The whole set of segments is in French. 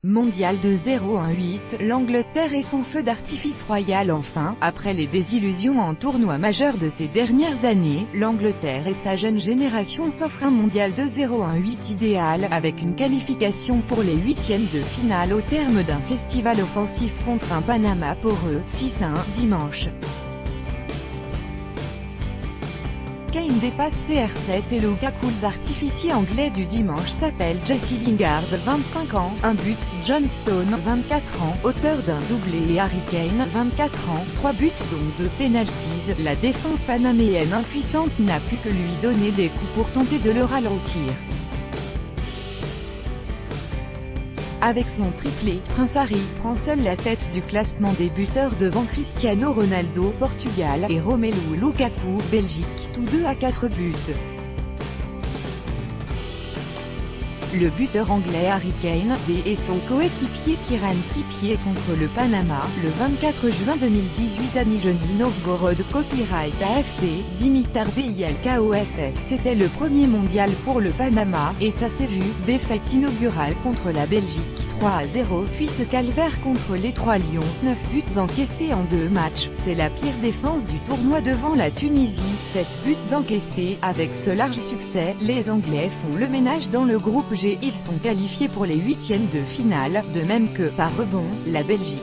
Mondial de 0-1-8, l'Angleterre et son feu d'artifice royal enfin. Après les désillusions en tournoi majeur de ces dernières années, l'Angleterre et sa jeune génération s'offrent un mondial de 0-1-8 idéal, avec une qualification pour les huitièmes de finale au terme d'un festival offensif contre un Panama poreux, 6-1, dimanche. Kane dépasse CR7 et Lukaku's artificier anglais du dimanche s'appelle Jesse Lingard, 25 ans, un but, John Stone, 24 ans, auteur d'un doublé et Harry Kane, 24 ans, 3 buts dont 2 pénaltys. La défense panaméenne impuissante n'a pu que lui donner des coups pour tenter de le ralentir. Avec son triplé, Prince Harry prend seul la tête du classement des buteurs devant Cristiano Ronaldo, Portugal, et Romelu Lukaku, Belgique, tous deux à 4 buts. Le buteur anglais Harry Kane, et son coéquipier Kieran Trippier contre le Panama, le 24 juin 2018 à Nijni Novgorod. Copyright AFP, Dimitar DILKOFF. C'était le premier mondial pour le Panama, et ça s'est vu, défaite inaugurale contre la Belgique, 3-0, puis ce calvaire contre les 3 Lions, 9 buts encaissés en 2 matchs. C'est la pire défense du tournoi devant la Tunisie, 7 buts encaissés. Avec ce large succès, les Anglais font le ménage dans le groupe G. Ils sont qualifiés pour les huitièmes de finale, de même que, par rebond, la Belgique.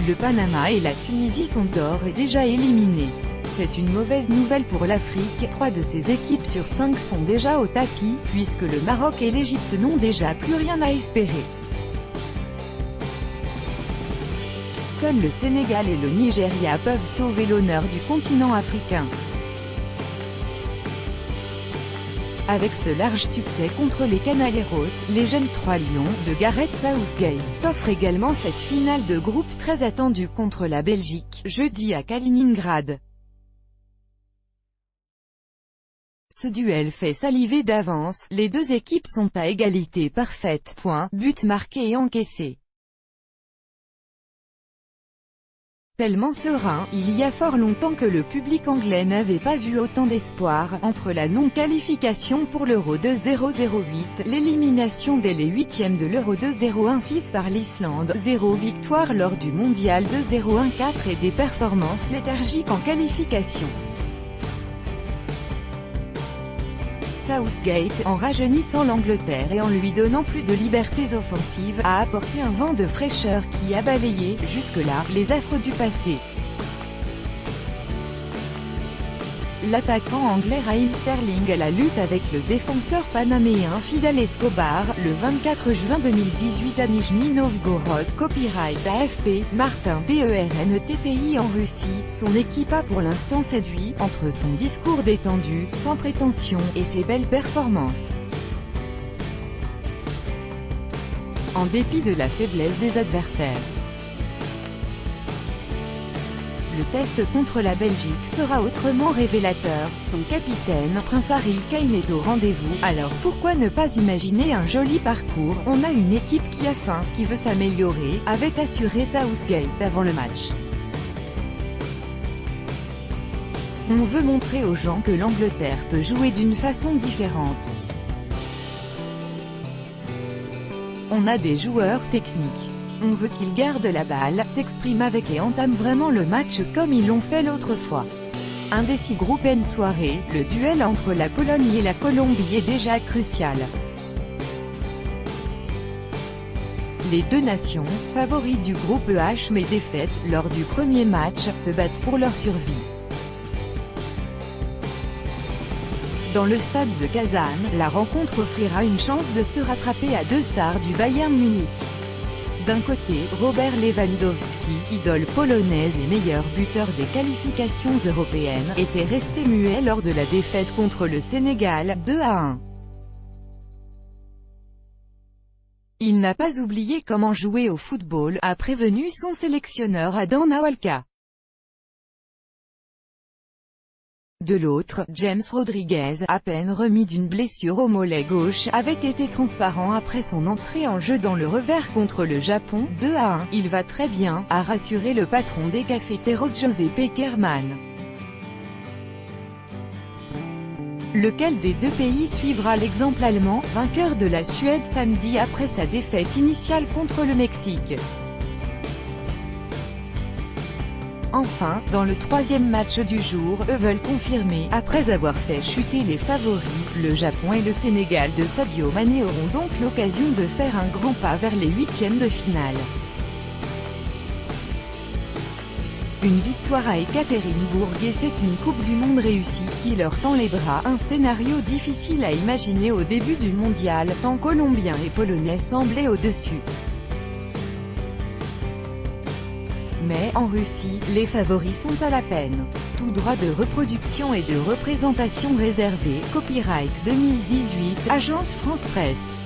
Le Panama et la Tunisie sont d'ores et déjà éliminés. C'est une mauvaise nouvelle pour l'Afrique, 3 de ses équipes sur 5 sont déjà au tapis, puisque le Maroc et l'Égypte n'ont déjà plus rien à espérer. Seuls le Sénégal et le Nigeria peuvent sauver l'honneur du continent africain. Avec ce large succès contre les Canaleros, les jeunes 3 Lions de Gareth Southgate s'offrent également cette finale de groupe très attendue contre la Belgique, jeudi à Kaliningrad. Ce duel fait saliver d'avance, les deux équipes sont à égalité parfaite, buts marqués et encaissés. Tellement serein, il y a fort longtemps que le public anglais n'avait pas eu autant d'espoir. Entre la non-qualification pour l'Euro de 0-0-8, l'élimination dès les huitièmes de l'Euro de 0-1-6 par l'Islande, 0 victoire lors du mondial de 0-1-4 et des performances léthargiques en qualification. Southgate, en rajeunissant l'Angleterre et en lui donnant plus de libertés offensives, a apporté un vent de fraîcheur qui a balayé, jusque-là, les affres du passé. L'attaquant anglais Raheem Sterling à la lutte avec le défenseur panaméen Fidel Escobar, le 24 juin 2018 à Nijni Novgorod. Copyright AFP, Martin PERNTTI en Russie. Son équipe a pour l'instant séduit, entre son discours détendu, sans prétention, et ses belles performances. En dépit de la faiblesse des adversaires. Le test contre la Belgique sera autrement révélateur. Son capitaine, Prince Harry Kane, est au rendez-vous. Alors pourquoi ne pas imaginer un joli parcours? On a une équipe qui a faim, qui veut s'améliorer, avait assuré Southgate avant le match. On veut montrer aux gens que l'Angleterre peut jouer d'une façon différente. On a des joueurs techniques. On veut qu'ils gardent la balle, s'expriment avec et entament vraiment le match comme ils l'ont fait l'autre fois. Un des 6 groupes N soirée, le duel entre la Pologne et la Colombie est déjà crucial. Les deux nations, favoris du groupe H mais défaites lors du premier match, se battent pour leur survie. Dans le stade de Kazan, la rencontre offrira une chance de se rattraper à 2 stars du Bayern Munich. D'un côté, Robert Lewandowski, idole polonaise et meilleur buteur des qualifications européennes, était resté muet lors de la défaite contre le Sénégal, 2-1. Il n'a pas oublié comment jouer au football, a prévenu son sélectionneur Adam Nawalka. De l'autre, James Rodriguez, à peine remis d'une blessure au mollet gauche, avait été transparent après son entrée en jeu dans le revers contre le Japon, 2-1. Il va très bien, a rassuré le patron des cafeteros José Pekerman. Lequel des deux pays suivra l'exemple allemand, vainqueur de la Suède samedi après sa défaite initiale contre le Mexique? Enfin, dans le troisième match du jour, eux veulent confirmer, après avoir fait chuter les favoris, le Japon et le Sénégal de Sadio Mané auront donc l'occasion de faire un grand pas vers les huitièmes de finale. Une victoire à Ekaterinbourg et c'est une Coupe du Monde réussie qui leur tend les bras, un scénario difficile à imaginer au début du mondial, tant Colombiens et Polonais semblaient au-dessus. Mais, en Russie, les favoris sont à la peine. Tout droit de reproduction et de représentation réservé, copyright 2018, Agence France Presse.